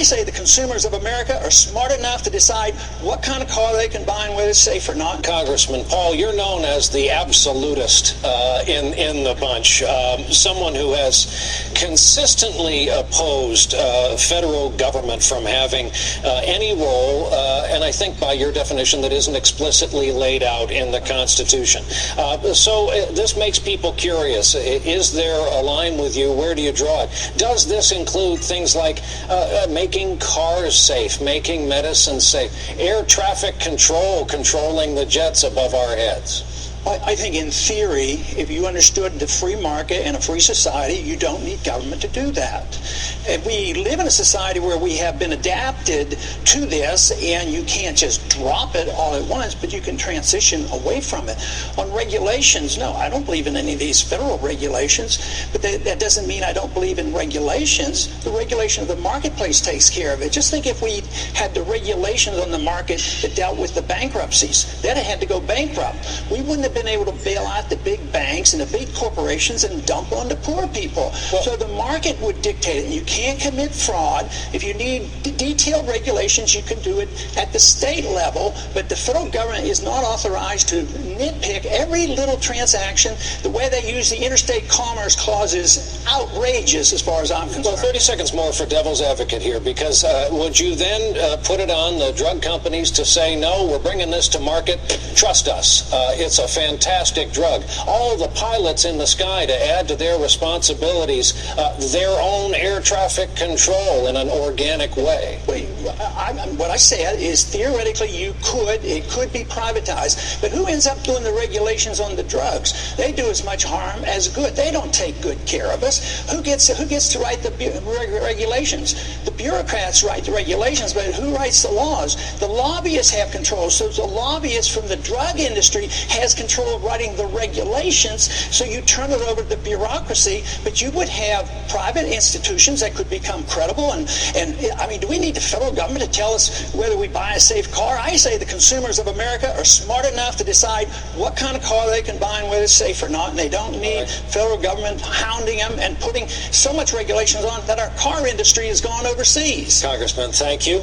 say the consumers of America are smart enough to decide what kind of car they can buy and whether it's safe or not. Congressman Paul, you're known as the absolutist in the bunch, someone who has consistently opposed federal government from having any role, and I think by your definition that isn't explicitly laid out in the Constitution. So this makes people curious. Is there a line with you? Where do you draw it? Does this include things like making cars safe, making medicine safe, air traffic control, controlling the jets above our heads? I think in theory, if you understood the free market and a free society, you don't need government to do that. And we live in a society where we have been adapted to this, and you can't just drop it all at once, but you can transition away from it. On regulations, no, I don't believe in any of these federal regulations, but that doesn't mean I don't believe in regulations. The regulation of the marketplace takes care of it. Just think if we had the regulations on the market that dealt with the bankruptcies. That had to go bankrupt. We wouldn't have been able to bail out the big banks and the big corporations and dump on the poor people. So the market would dictate it. And you can't commit fraud. If you need detailed regulations, you can do it at the state level, but the federal government is not authorized to nitpick every little transaction. The way they use the interstate commerce clause is outrageous as far as I'm concerned. Well, 30 seconds more for devil's advocate here, because would you then put it on the drug companies to say, no, we're bringing this to market, trust us, it's a fantastic drug. All the pilots in the sky to add to their responsibilities their own air traffic control in an organic way. What I said is theoretically it could be privatized, but who ends up doing the regulations on the drugs? They do as much harm as good. They don't take good care of us. Who gets to write the regulations? The bureaucrats write the regulations, but who writes the laws? The lobbyists have control. So the lobbyist from the drug industry has control of writing the regulations, so you turn it over to the bureaucracy, but you would have private institutions that could become credible. And I mean, do we need the federal government to tell us whether we buy a safe car? I say the consumers of America are smart enough to decide what kind of car they can buy and whether it's safe or not, and they don't need federal government hounding them and putting so much regulations on that our car industry has gone overseas. Congressman, thank you.